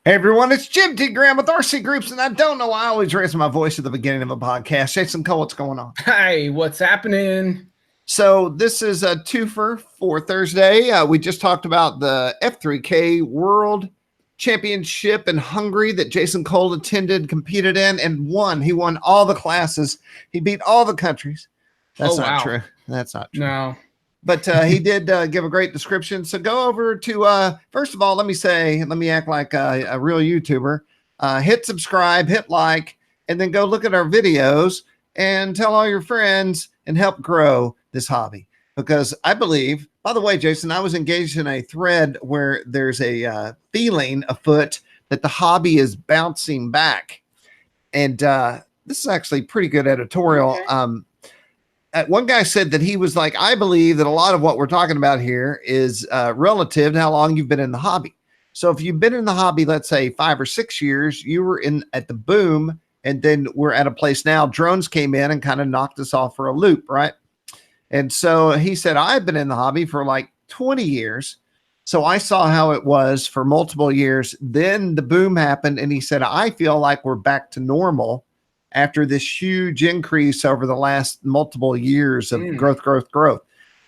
Hey everyone, it's Jim T. Graham with RCGroups, and I don't know why I always raise my voice at the beginning of a podcast. Jason Cole, what's going on? Hi, what's happening? So this is a twofer for Thursday. We just talked about the F3K World Championship in Hungary that Jason Cole attended, competed in, and won. He won all the classes. He beat all the countries. That's not true. That's not true. No. But he did give a great description. So go over to, first of all, let me act like a real YouTuber. Hit subscribe, hit like, and then go look at our videos and tell all your friends and help grow this hobby. Because I believe, by the way, Jason, I was engaged in a thread where there's a feeling afoot that the hobby is bouncing back. And this is actually pretty good editorial. Okay. One guy said that he was like, I believe that a lot of what we're talking about here is relative to how long you've been in the hobby. So if you've been in the hobby, let's say 5 or 6 years, you were in at the boom, and then we're at a place now, drones came in and kind of knocked us off for a loop, right? And so he said, I've been in the hobby for like 20 years. So I saw how it was for multiple years. Then the boom happened, and he said, I feel like we're back to normal after this huge increase over the last multiple years of growth.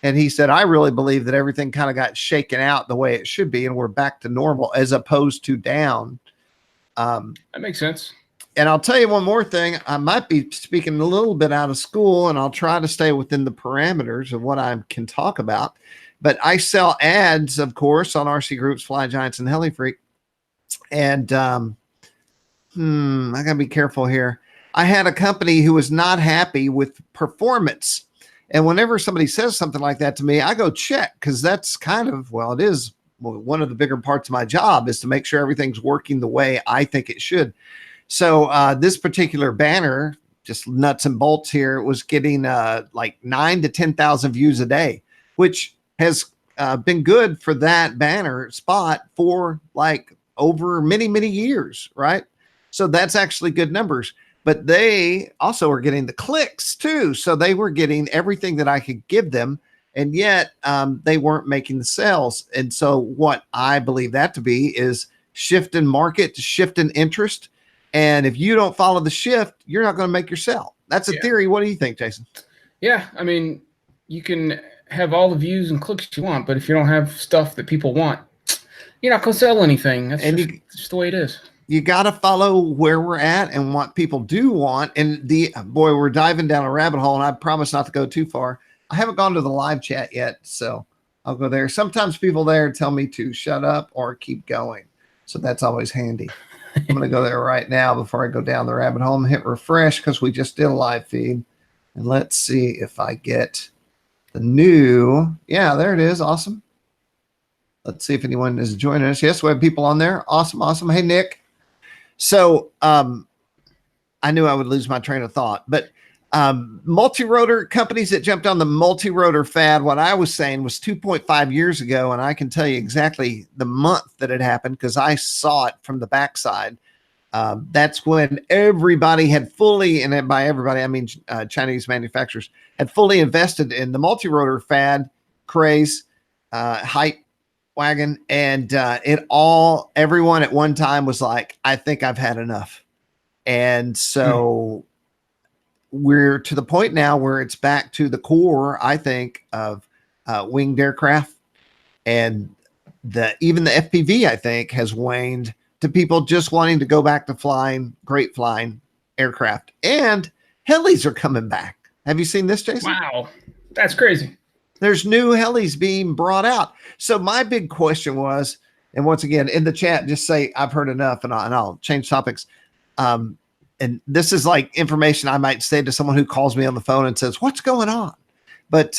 And he said, I really believe that everything kind of got shaken out the way it should be, and we're back to normal as opposed to down. That makes sense. And I'll tell you one more thing. I might be speaking a little bit out of school, and I'll try to stay within the parameters of what I can talk about. But I sell ads, of course, on RCGroups, Fly Giants, and Heli Freak. And I got to be careful here. I had a company who was not happy with performance. And whenever somebody says something like that to me, I go check, because that's kind of, well, it is one of the bigger parts of my job is to make sure everything's working the way I think it should. So this particular banner, just nuts and bolts here, was getting like 9,000 to 10,000 views a day, which has been good for that banner spot for like over many, many years, right? So that's actually good numbers. But they also are getting the clicks too. So they were getting everything that I could give them, and yet they weren't making the sales. And so what I believe that to be is shift in market, shift in interest. And if you don't follow the shift, you're not going to make your sell. That's a theory. What do you think, Jason? Yeah, I mean, you can have all the views and clicks you want, but if you don't have stuff that people want, you're not going to sell anything. That's just the way it is. You got to follow where we're at and what people do want. And boy, we're diving down a rabbit hole, and I promise not to go too far. I haven't gone to the live chat yet, so I'll go there. Sometimes people there tell me to shut up or keep going. So that's always handy. I'm going to go there right now before I go down the rabbit hole and hit refresh, because we just did a live feed. And let's see if I get the new. Yeah, there it is. Awesome. Let's see if anyone is joining us. Yes, we have people on there. Awesome. Awesome. Hey, Nick. So I knew I would lose my train of thought, but multi-rotor companies that jumped on the multi-rotor fad, what I was saying was 2.5 years ago, and I can tell you exactly the month that it happened because I saw it from the backside. That's when everybody had fully, and by everybody I mean Chinese manufacturers, had fully invested in the multi-rotor fad craze, hype wagon, and everyone at one time was like, I think I've had enough. And so we're to the point now where it's back to the core, I think, of winged aircraft, and even the FPV, I think, has waned to people just wanting to go back to flying great flying aircraft. And helis are coming back. Have you seen this, Jason? Wow, that's crazy. There's new helis being brought out. So my big question was, and once again, in the chat, just say, I've heard enough, and I'll change topics. And this is like information I might say to someone who calls me on the phone and says, what's going on? But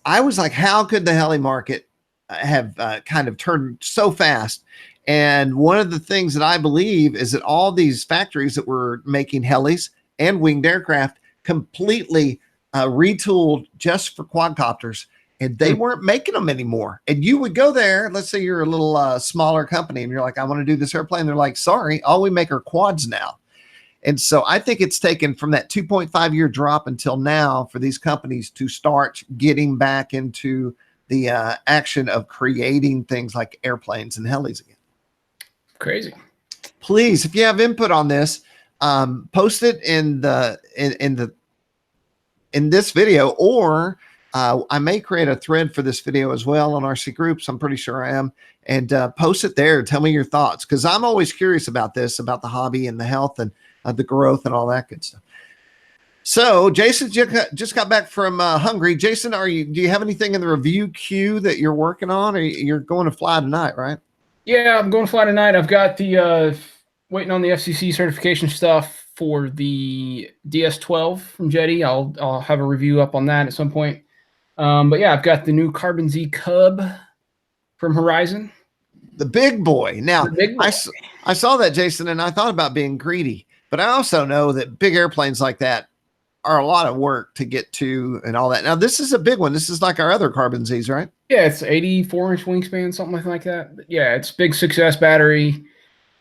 I was like, how could the heli market have kind of turned so fast? And one of the things that I believe is that all these factories that were making helis and winged aircraft completely retooled just for quadcopters, and they weren't making them anymore. And you would go there, let's say you're a little smaller company, and you're like, I want to do this airplane. They're like, sorry, all we make are quads now. And so I think it's taken from that 2.5 year drop until now for these companies to start getting back into the action of creating things like airplanes and helis again. Crazy. please, if you have input on this, post it in this video, or I may create a thread for this video as well on RCGroups. I'm pretty sure I am. And post it there. Tell me your thoughts, because I'm always curious about this, about the hobby and the health and the growth and all that good stuff. So Jason just got back from Hungary. Jason, do you have anything in the review queue that you're working on, or you're going to fly tonight, right? Yeah, I'm going to fly tonight. I've got the waiting on the FCC certification stuff for the DS-12 from Jetty. I'll have a review up on that at some point. But yeah, I've got the new Carbon Z Cub from Horizon. The big boy. Now, big boy. I saw that, Jason, and I thought about being greedy, but I also know that big airplanes like that are a lot of work to get to and all that. Now, this is a big one. This is like our other Carbon Zs, right? Yeah, it's 84-inch wingspan, something like that. But yeah, it's big 6S battery.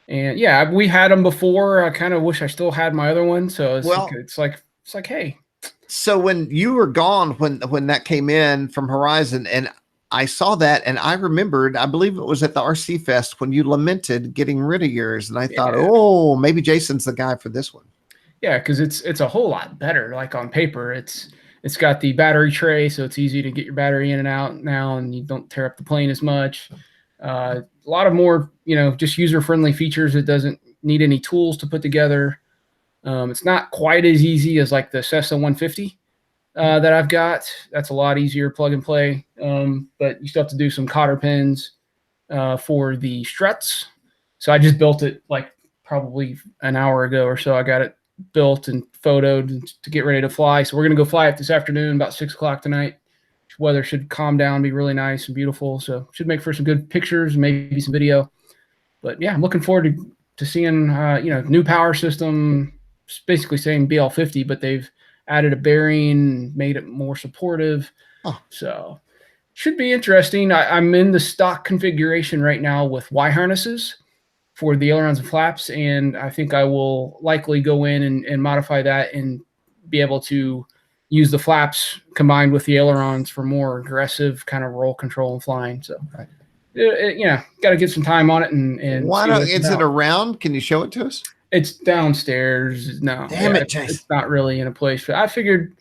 And yeah, we had them before. I kind of wish I still had my other one. So it's like, hey. So when you were gone, when that came in from Horizon, and I saw that, and I remembered, I believe it was at the RC Fest when you lamented getting rid of yours, and I thought, oh, maybe Jason's the guy for this one. Yeah, because it's a whole lot better. Like on paper, it's got the battery tray, so it's easy to get your battery in and out now, and you don't tear up the plane as much. A lot of more, just user-friendly features. It doesn't need any tools to put together. It's not quite as easy as like the Cessna 150 that I've got. That's a lot easier plug and play, but you still have to do some cotter pins for the struts. So I just built it like probably an hour ago or so. I got it built and photoed to get ready to fly. So we're going to go fly it this afternoon about 6 o'clock tonight. Weather should calm down, be really nice and beautiful. So should make for some good pictures, maybe some video. But yeah, I'm looking forward to seeing, new power system. It's basically saying BL50, but they've added a bearing, made it more supportive. Oh. So should be interesting. I'm in the stock configuration right now with Y harnesses for the ailerons and flaps, and I think I will likely go in and modify that and be able to use the flaps combined with the ailerons for more aggressive kind of roll control and flying. So, got to get some time on it. And why not? Is it around? Can you show it to us? It's downstairs. No, damn it, Chase. It's not really in a place. But I figured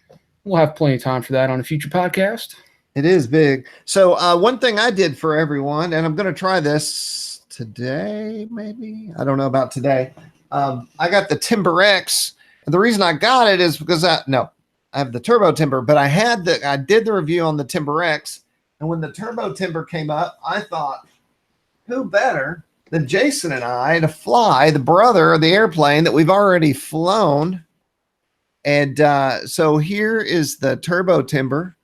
we'll have plenty of time for that on a future podcast. It is big. So one thing I did for everyone, and I'm going to try this today, maybe. I don't know about today. I got the Timber X. And the reason I got it is because I have the Turbo Timber, but I did the review on the Timber X. And when the Turbo Timber came up, I thought, who better than Jason and I to fly the brother of the airplane that we've already flown. And so here is the Turbo Timber.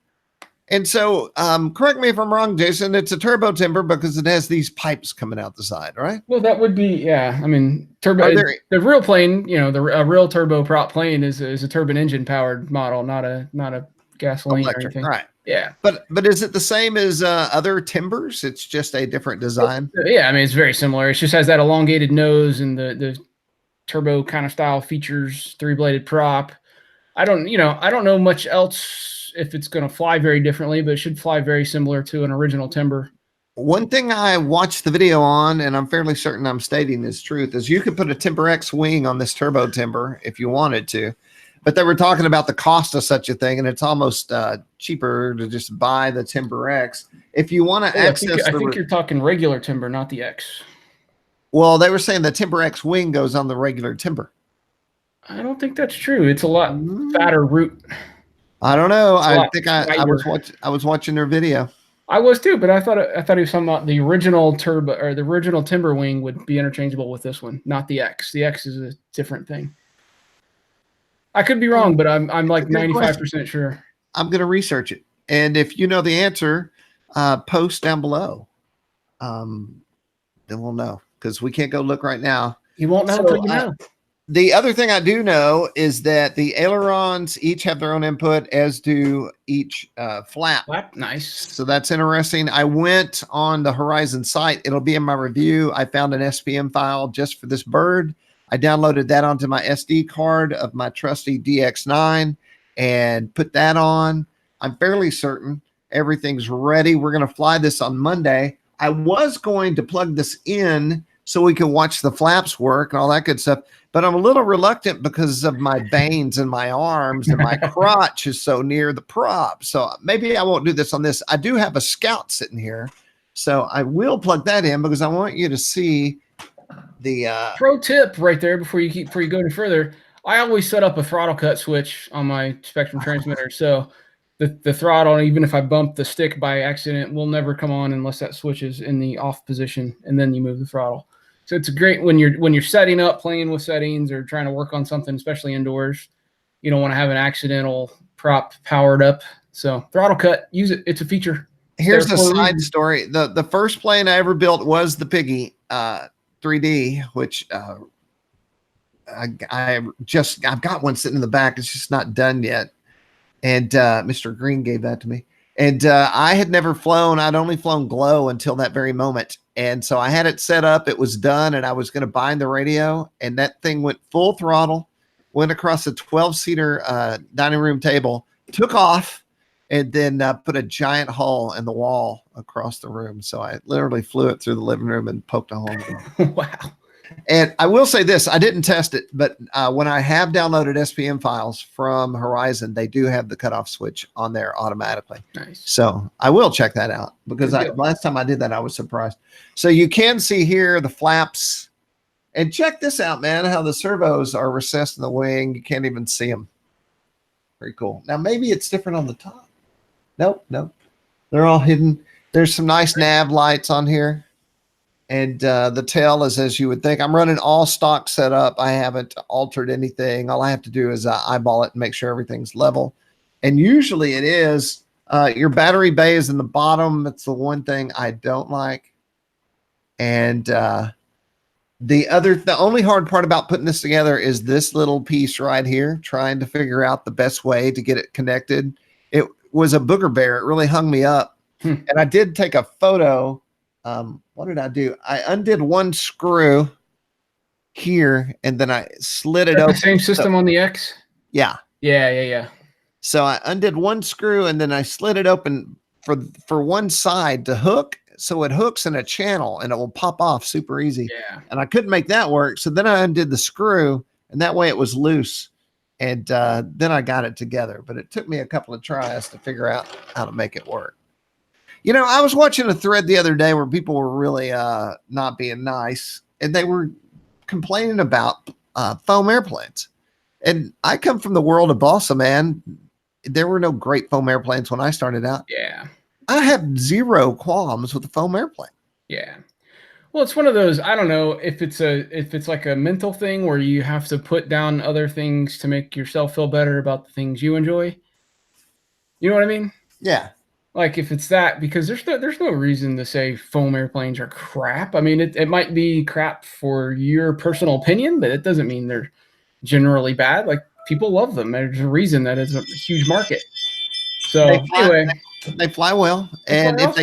And so correct me if I'm wrong, Jason, it's a Turbo Timber because it has these pipes coming out the side, right? Well, that would be, yeah. I mean, the real plane, a real turboprop plane is a turbine engine powered model, not a gasoline electric, or anything. Right. Yeah. But is it the same as other Timbers? It's just a different design. Yeah, I mean, it's very similar. It just has that elongated nose and the turbo kind of style features, 3-bladed prop. I don't know much else if it's going to fly very differently, but it should fly very similar to an original Timber. One thing I watched the video on, and I'm fairly certain I'm stating this truth, is you could put a Timber X wing on this Turbo Timber if you wanted to. But they were talking about the cost of such a thing, and it's almost cheaper to just buy the Timber X. If you want to access I think you're talking regular Timber, not the X. Well, they were saying the Timber X wing goes on the regular Timber. I don't think that's true. It's a lot fatter root. I don't know. I think I was watching their video. I was too, but I thought he was talking about the original Turbo or the original Timber wing would be interchangeable with this one, not the X. The X is a different thing. I could be wrong, but I'm like 95% sure. I'm going to research it, and if you know the answer, post down below. Then we'll know, because we can't go look right now. You won't know until you know. The other thing I do know is that the ailerons each have their own input, as do each flap. Nice. So that's interesting. I went on the Horizon site. It'll be in my review. I found an SPM file just for this bird. I downloaded that onto my SD card of my trusty DX9 and put that on. I'm fairly certain everything's ready. We're going to fly this on Monday. I was going to plug this in so we can watch the flaps work and all that good stuff. But I'm a little reluctant because of my veins in my arms and my crotch is so near the prop. So maybe I won't do this on this. I do have a Scout sitting here, so I will plug that in because I want you to see the pro tip right there before you go any further. I always set up a throttle cut switch on my Spectrum transmitter, so the throttle, even if I bump the stick by accident, will never come on unless that switch is in the off position, and then you move the throttle. So it's great when you're setting up, playing with settings, or trying to work on something, especially indoors. You don't want to have an accidental prop powered up. So throttle cut, use it. It's a feature. Here's a side story. The first plane I ever built was the Piggy 3D, which I've got one sitting in the back. It's just not done yet. And Mr. Green gave that to me. And I had never flown. I'd only flown Glow until that very moment. And so I had it set up. It was done, and I was going to bind the radio. And that thing went full throttle, went across a 12-seater dining room table, took off, and then put a giant hole in the wall across the room. So I literally flew it through the living room and poked a hole in it. Wow. And I will say this, I didn't test it, but when I have downloaded SPM files from Horizon, they do have the cutoff switch on there automatically. Nice. So I will check that out because last time I did that, I was surprised. So you can see here the flaps. And check this out, man, how the servos are recessed in the wing. You can't even see them. Very cool. Now, maybe it's different on the top. Nope. They're all hidden. There's some nice nav lights on here. And the tail is as you would think. I'm running all stock setup. I haven't altered anything. All I have to do is eyeball it and make sure everything's level. And usually it is. Your battery bay is in the bottom. That's the one thing I don't like. And the only hard part about putting this together is this little piece right here, trying to figure out the best way to get it connected. It was a booger bear. It really hung me up. And I did take a photo. What did I do? I undid one screw here, and then I slid it open. The same system on the X? Yeah. Yeah. So I undid one screw, and then I slid it open for one side to hook. So it hooks in a channel, and it will pop off super easy. Yeah. And I couldn't make that work. So then I undid the screw, and that way it was loose. And then I got it together. But it took me a couple of tries to figure out how to make it work. You know, I was watching a thread the other day where people were really not being nice, and they were complaining about foam airplanes. And I come from the world of balsa, man. There were no great foam airplanes when I started out. Yeah. I have zero qualms with the foam airplane. Yeah. Well, it's one of those, I don't know if it's like a mental thing where you have to put down other things to make yourself feel better about the things you enjoy. You know what I mean? Yeah. Like if it's that, because there's no reason to say foam airplanes are crap. I mean, it might be crap for your personal opinion, but it doesn't mean they're generally bad. Like people love them. There's a reason that it's a huge market. So they fly well. And if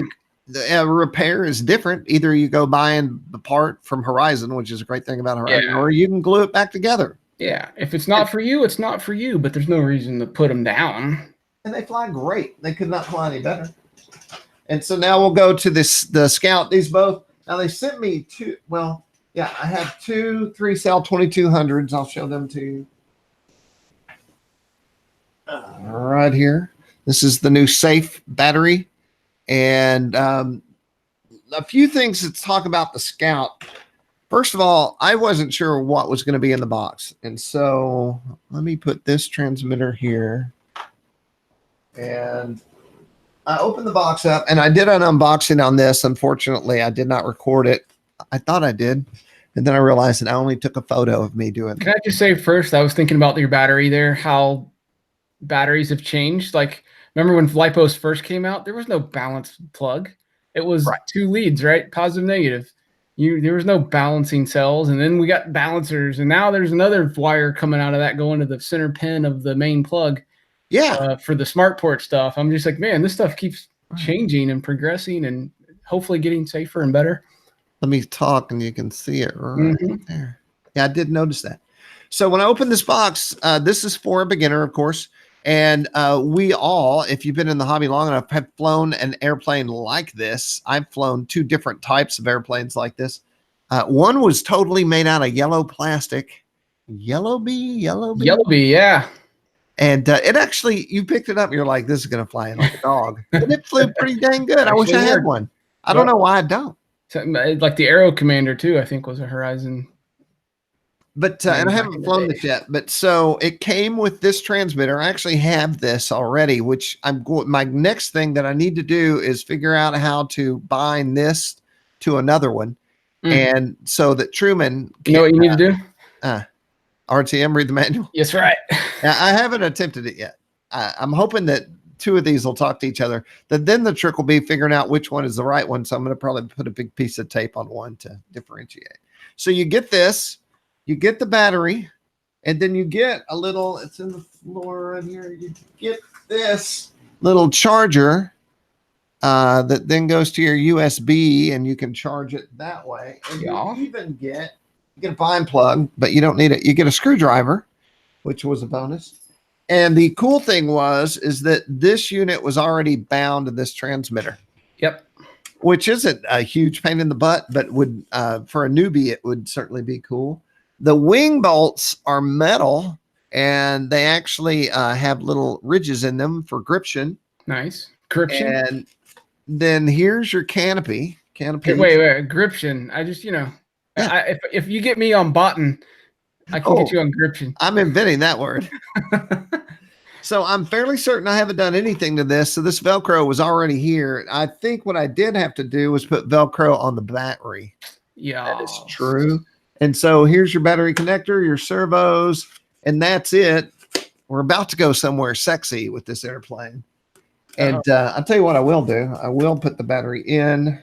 the repair is different, either you go buying the part from Horizon, which is a great thing about Horizon, or you can glue it back together. Yeah. If it's not for you, it's not for you, but there's no reason to put them down. And they fly great. They could not fly any better. And so now we'll go to the Scout. These both, now they sent me two, well, yeah, I have 2 3-cell 2200s. I'll show them to you. Right here. This is the new safe battery. And a few things to talk about the Scout. First of all, I wasn't sure what was going to be in the box. And so let me put this transmitter here. And I opened the box up, and I did an unboxing on this. Unfortunately, I did not record it. I thought I did. And then I realized that I only took a photo of me doing it. Can I just say first, I was thinking about your battery there, how batteries have changed. Like, remember when LiPos first came out, there was no balanced plug. It was 2 leads, right? Positive, negative. There was no balancing cells. And then we got balancers. And now there's another wire coming out of that going to the center pin of the main plug. Yeah, for the smart port stuff. I'm just like, man, this stuff keeps changing and progressing and hopefully getting safer and better. Let me talk and you can see it right there. Yeah, I did notice that. So when I opened this box, this is for a beginner, of course. And we all, if you've been in the hobby long enough, have flown an airplane like this. I've flown 2 different types of airplanes like this. One was totally made out of yellow plastic. Yellow bee. Yellow bee, yeah. And it actually, you picked it up. You're like, this is going to fly in like a dog. And it flew pretty dang good. I wish I had one. I don't know why I don't. So, like the Aero Commander too, I think was a Horizon. But and I haven't flown this yet. But so it came with this transmitter. I actually have this already, which I'm going. My next thing that I need to do is figure out how to bind this to another one, and so that Truman. You know what you need to do? RTM, read the manual. Yes, right. I haven't attempted it yet. I'm hoping that two of these will talk to each other. Then the trick will be figuring out which one is the right one. So I'm going to probably put a big piece of tape on one to differentiate. So you get this. You get the battery, and then you get a little, it's in the floor right here. You get this little charger that then goes to your USB, and you can charge it that way. And you even get a bind plug, but you don't need it. You get a screwdriver, which was a bonus. And the cool thing is that this unit was already bound to this transmitter. Yep. Which isn't a huge pain in the butt, but would for a newbie, it would certainly be cool. The wing bolts are metal, and they actually have little ridges in them for gription. Nice. Gription. And then here's your canopy. Hey, wait. Gription. I just, if you get me on button, I can get you on gription. I'm inventing that word. So I'm fairly certain I haven't done anything to this. So this Velcro was already here. I think what I did have to do was put Velcro on the battery. Yeah. That is true. And so here's your battery connector, your servos, and that's it. We're about to go somewhere sexy with this airplane. And I'll tell you what I will do. I will put the battery in.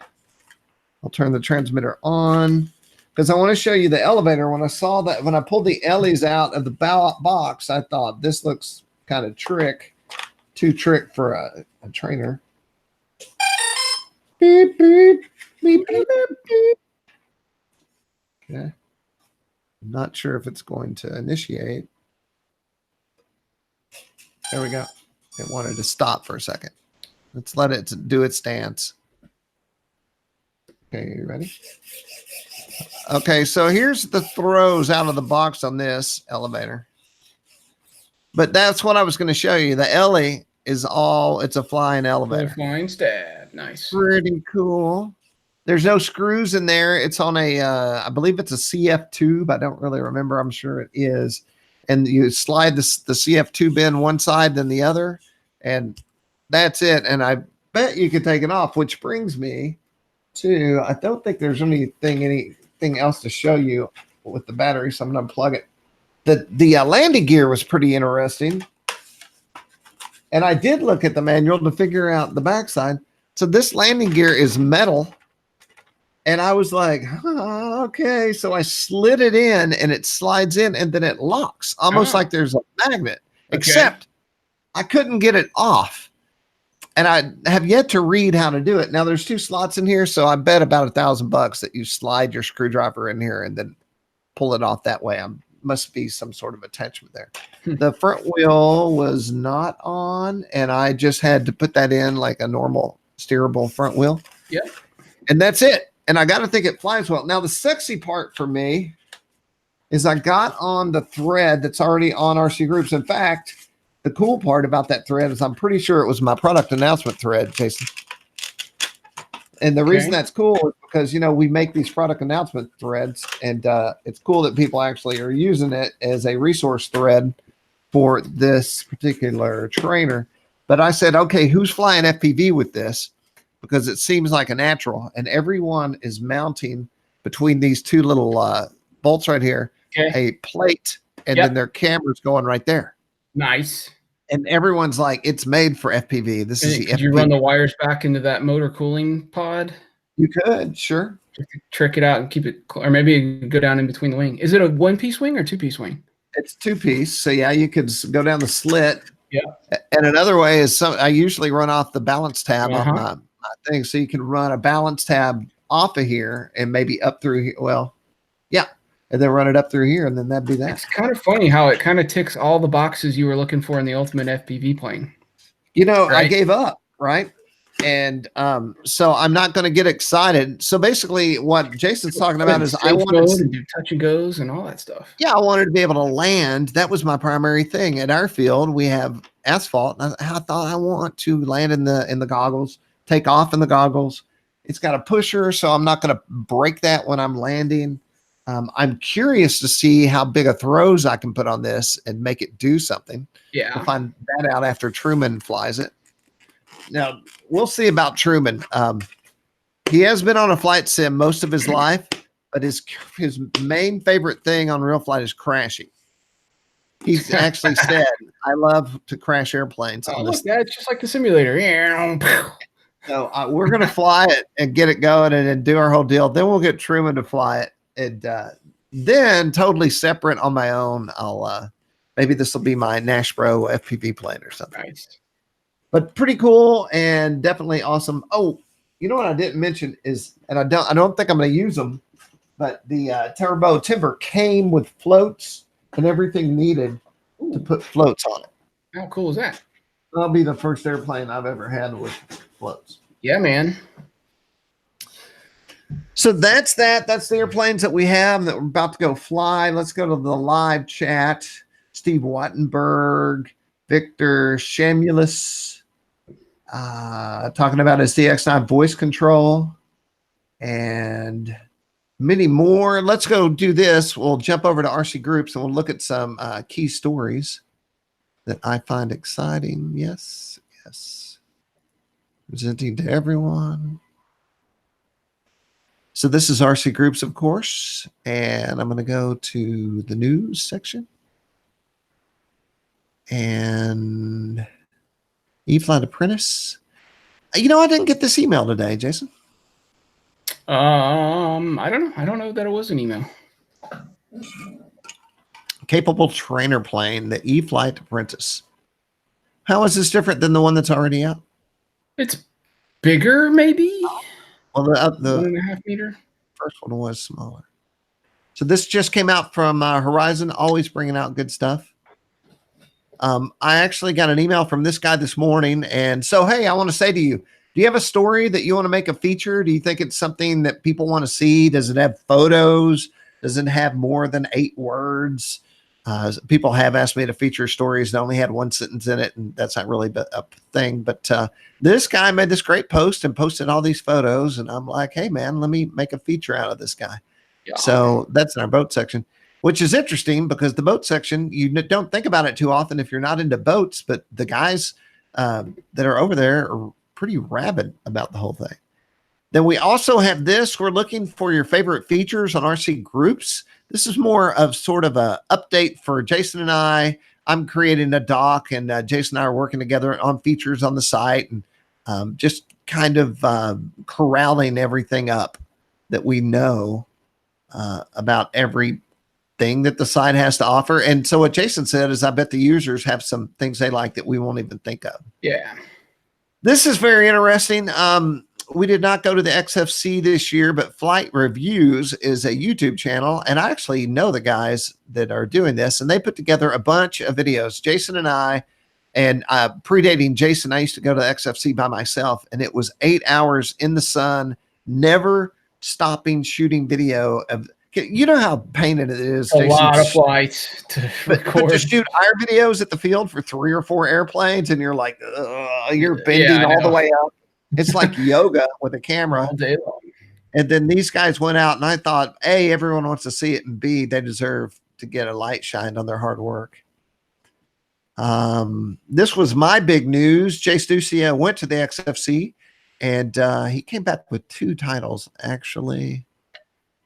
I'll turn the transmitter on because I want to show you the elevator. When I saw that, when I pulled the Ellies out of the box, I thought this looks kind of too trick for a trainer. Beep, beep, beep, beep, beep. Okay. I'm not sure if it's going to initiate. There we go. It wanted to stop for a second. Let's let it do its dance. Okay, you ready? Okay, so here's the throws out of the box on this elevator. But that's what I was going to show you. The Ellie is it's a flying elevator. Flying stab. Nice. Pretty cool. There's no screws in there. It's on I believe it's a CF tube. I don't really remember. I'm sure it is. And you slide the CF tube in one side, then the other, and that's it. And I bet you could take it off, which brings me to, I don't think there's anything else to show you with the battery, so I'm going to unplug it. The landing gear was pretty interesting. And I did look at the manual to figure out the backside. So this landing gear is metal. And I was like, okay. So I slid it in and it slides in and then it locks almost like there's a magnet, except I couldn't get it off. And I have yet to read how to do it. Now there's 2 slots in here. So I bet about $1,000 that you slide your screwdriver in here and then pull it off that way. Must be some sort of attachment there. The front wheel was not on, and I just had to put that in like a normal steerable front wheel. Yeah. And that's it. And I got to think it flies well. Now, the sexy part for me is I got on the thread that's already on RCGroups. In fact, the cool part about that thread is I'm pretty sure it was my product announcement thread, Jason. And the reason that's cool is because, we make these product announcement threads, and it's cool that people actually are using it as a resource thread for this particular trainer. But I said, okay, who's flying FPV with this? Because it seems like a natural, and everyone is mounting between these 2 little bolts right here, a plate, and then their camera's going right there. Nice. And everyone's like, it's made for FPV. This is the FPV. Could you run the wires back into that motor cooling pod? You could, sure. Just trick it out and keep it, or maybe go down in between the wing. Is it a 1-piece wing or 2-piece wing? It's 2-piece. So yeah, you could go down the slit. Yeah. And another way is I usually run off the balance tab on my thing. So you can run a balance tab off of here and maybe up through here. Well, yeah. And then run it up through here, and then that'd be that. It's kind of funny how it kind of ticks all the boxes you were looking for in the ultimate FPV plane. Right? I gave up, right? And so I'm not going to get excited. So basically, what Jason's talking about is I safe wanted mode and do touch and goes and all that stuff. yeah, I wanted to be able to land. That was my primary thing. At our field, we have asphalt. And I thought I want to land in the goggles, take off in the goggles. It's got a pusher, so I'm not going to break that when I'm landing. I'm curious to see how big a throws I can put on this and make it do something. Yeah. We'll find that out after Truman flies it. Now, we'll see about Truman. He has been on a flight sim most of his life, but his main favorite thing on real flight is crashing. He's actually said, I love to crash airplanes on this. Yeah, it's just like the simulator. So we're going to fly it and get it going and do our whole deal. Then we'll get Truman to fly it. And then totally separate on my own, I'll maybe this will be my Nashbro FPV plane or something. Nice. But pretty cool and definitely awesome. Oh, you know what I didn't mention is, and I don't think I'm going to use them, but the Turbo Timber came with floats and everything needed to put floats on it. How cool is that? That'll be the first airplane I've ever had with floats. Yeah, man. So that's that. That's the airplanes that we have that we're about to go fly. Let's go to the live chat. Steve Wattenberg, Victor Shamulus, talking about his DX9 voice control and many more. Let's go do this. We'll jump over to RCGroups and we'll look at some key stories that I find exciting. Yes, yes. Presenting to everyone. So this is RCGroups, of course, and I'm going to go to the news section. And E-Flight Apprentice. You know, I didn't get this email today, Jason. I don't know. I don't know that it was an email. Capable trainer plane, the E-Flight Apprentice. How is this different than the one that's already out? It's bigger, maybe. Well, the 1.5 meter. First one was smaller. So this just came out from Horizon, always bringing out good stuff. I actually got an email from this guy this morning. And so, hey, I want to say to you, do you have a story that you want to make a feature? Do you think it's something that people want to see? Does it have photos? Does it have more than 8 words? People have asked me to feature stories that only had 1 sentence in it, and that's not really a thing. But this guy made this great post and posted all these photos, and I'm like, hey, man, let me make a feature out of this guy. Yeah. So that's in our boat section, which is interesting because the boat section, you don't think about it too often if you're not into boats, but the guys that are over there are pretty rabid about the whole thing. Then we also have this. We're looking for your favorite features on RCGroups. This is more of sort of a update for Jason and I. I'm creating a doc, and Jason and I are working together on features on the site and just kind of corralling everything up that we know about everything that the site has to offer. And so what Jason said is I bet the users have some things they like that we won't even think of. Yeah. This is very interesting. We did not go to the XFC this year, but Flight Reviews is a YouTube channel. And I actually know the guys that are doing this, and they put together a bunch of videos. Jason and I, and predating Jason, I used to go to the XFC by myself, and it was 8 hours in the sun, never stopping shooting video of, you know how painted it is. A lot of flights to record. But to shoot our videos at the field for 3 or 4 airplanes, and you're like, you're bending all the way up. It's like yoga with a camera. All day long. And then these guys went out, and I thought, A, everyone wants to see it, and B, they deserve to get a light shined on their hard work. This was my big news. Jay Stucia went to the XFC, and he came back with 2 titles, actually.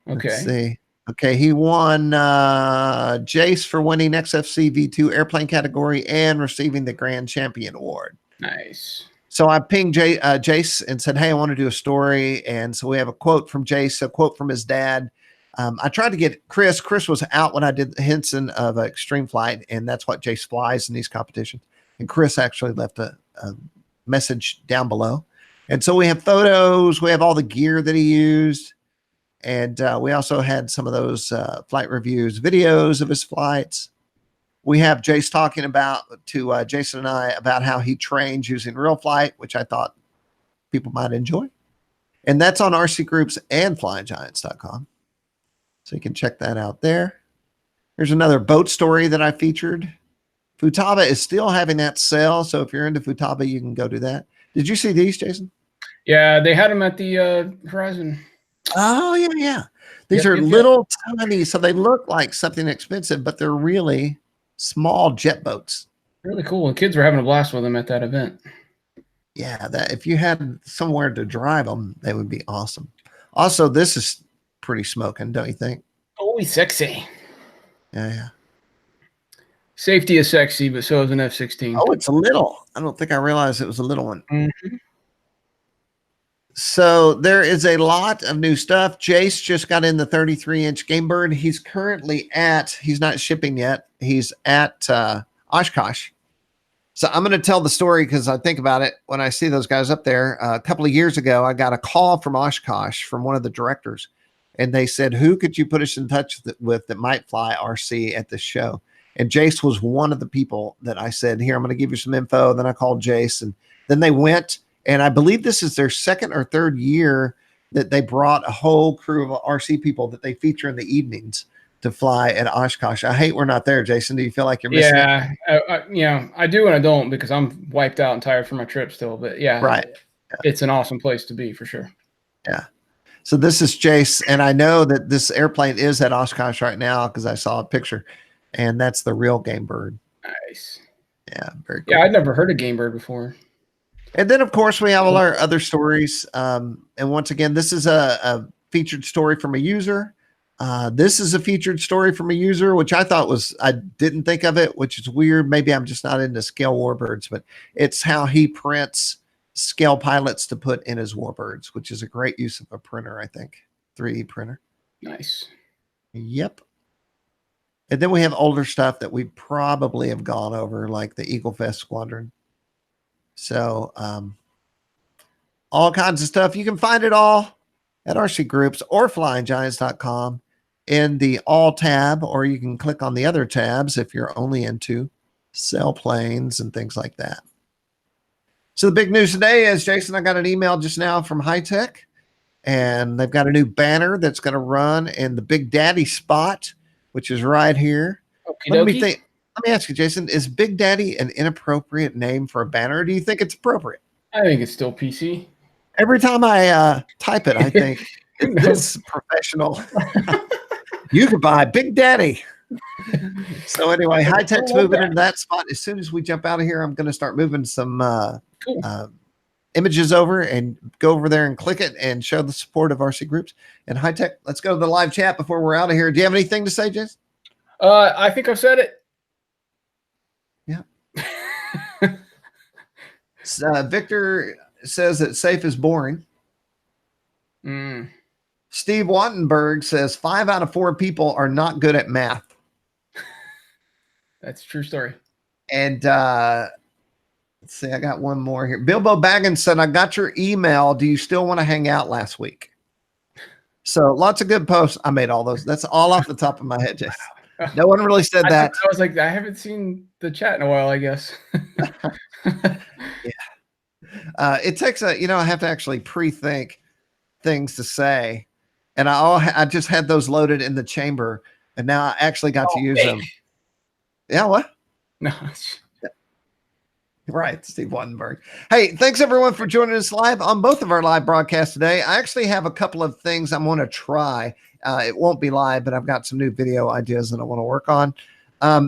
Okay. Let's see. Okay, he won Jace for winning XFC V2 airplane category and receiving the Grand Champion Award. Nice. So I pinged Jace and said, hey, I want to do a story. And so we have a quote from Jace, a quote from his dad. I tried to get Chris. Chris was out when I did Henson of Extreme Flight, and that's what Jace flies in these competitions. And Chris actually left a message down below. And so we have photos. We have all the gear that he used. And we also had some of those flight reviews, videos of his flights. We have Jace talking about to Jason and I about how he trains using real flight, which I thought people might enjoy. And that's on RC Groups and flyinggiants.com. So you can check that out there. Here's another boat story that I featured. Futaba is still having that sale. So if you're into Futaba, you can go do that. Did you see these, Jason? Yeah, they had them at the Horizon. Oh, yeah, yeah. These are little tiny, so they look like something expensive, but they're really small jet boats. Really cool. And kids were having a blast with them at that event. Yeah, that if you had somewhere to drive them, they would be awesome. Also, this is pretty smoking, don't you think? Always sexy. Yeah, yeah. Safety is sexy, but so is an F-16. Oh, it's a little. I don't think I realized it was a little one. Mm-hmm. So there is a lot of new stuff. Jace just got in the 33-inch Game Bird. He's currently he's not shipping yet. He's at Oshkosh. So I'm going to tell the story because I think about it when I see those guys up there. A couple of years ago, I got a call from Oshkosh from one of the directors, and they said, who could you put us in touch with that might fly RC at this show? And Jace was one of the people that I said, here, I'm going to give you some info. Then I called Jace, and then they went. And I believe this is their second or third year that they brought a whole crew of RC people that they feature in the evenings to fly at Oshkosh. I hate we're not there, Jason. Do you feel like you're missing it? Yeah, I do and I don't because I'm wiped out and tired from my trip still. But yeah, right. It's an awesome place to be for sure. Yeah. So this is Jace, and I know that this airplane is at Oshkosh right now because I saw a picture, and that's the real Game Bird. Nice. Yeah, very cool. Yeah, I'd never heard of Game Bird before. And then, of course, we have all our other stories. And once again, this is a featured story from a user. This is a featured story from a user, which I thought I didn't think of it, which is weird. Maybe I'm just not into scale warbirds, but it's how he prints scale pilots to put in his warbirds, which is a great use of a printer, I think. 3D printer. Nice. Yep. And then we have older stuff that we probably have gone over, like the Eagle Fest Squadron. So all kinds of stuff. You can find it all at RC Groups or flyinggiants.com in the all tab, or you can click on the other tabs if you're only into sailplanes and things like that. So the big news today is, Jason, I got an email just now from High Tech, and they've got a new banner that's going to run in the Big Daddy spot, which is right here. Let me ask you, Jason, is Big Daddy an inappropriate name for a banner? Or do you think it's appropriate? I think it's still PC. Every time I type it, I think, is this professional? You could buy Big Daddy. So anyway, High Tech's moving into that spot. As soon as we jump out of here, I'm going to start moving some images over and go over there and click it and show the support of RC Groups. And High Tech, let's go to the live chat before we're out of here. Do you have anything to say, Jason? I think I've said it. Yeah. Victor says that safe is boring. Steve Wattenberg says 5 out of 4 people are not good at math. That's a true story. And let's see, I got one more here. Bilbo Baggins said, I got your email. Do you still want to hang out last week? So lots of good posts. I made all those. That's all off the top of my head, Jason. No one really said that. I was like, I haven't seen the chat in a while, I guess. Yeah. It takes I have to actually pre-think things to say. And I just had those loaded in the chamber, and now I actually got to use them. Yeah, what? No. Right, Steve Wattenberg. Hey, thanks everyone for joining us live on both of our live broadcasts today. I actually have a couple of things I'm going to try. It won't be live, but I've got some new video ideas that I want to work on.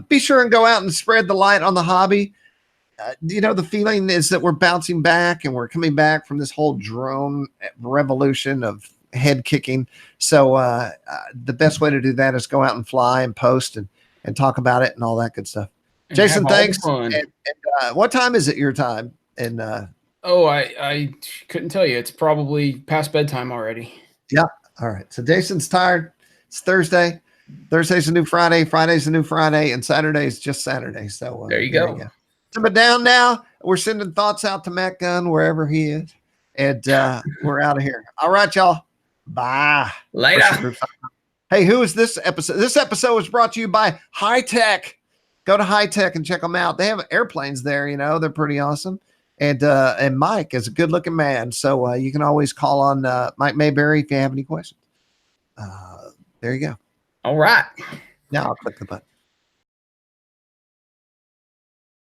Be sure and go out and spread the light on the hobby. The feeling is that we're bouncing back and we're coming back from this whole drone revolution of head kicking. So the best way to do that is go out and fly and post and talk about it and all that good stuff. And Jason, thanks. And what time is it your time? And I couldn't tell you. It's probably past bedtime already. Yeah. All right. So Jason's tired. It's Thursday. Thursday's a new Friday. Friday's a new Friday. And Saturday's just Saturday. So there you go. But down now, we're sending thoughts out to Matt Gunn wherever he is. And we're out of here. All right, y'all. Bye. Later. Hey, who is this episode? This episode was brought to you by High Tech. Go to High Tech and check them out. They have airplanes there, they're pretty awesome. And Mike is a good looking man. So you can always call on Mike Mayberry if you have any questions. There you go. All right. Now I'll click the button.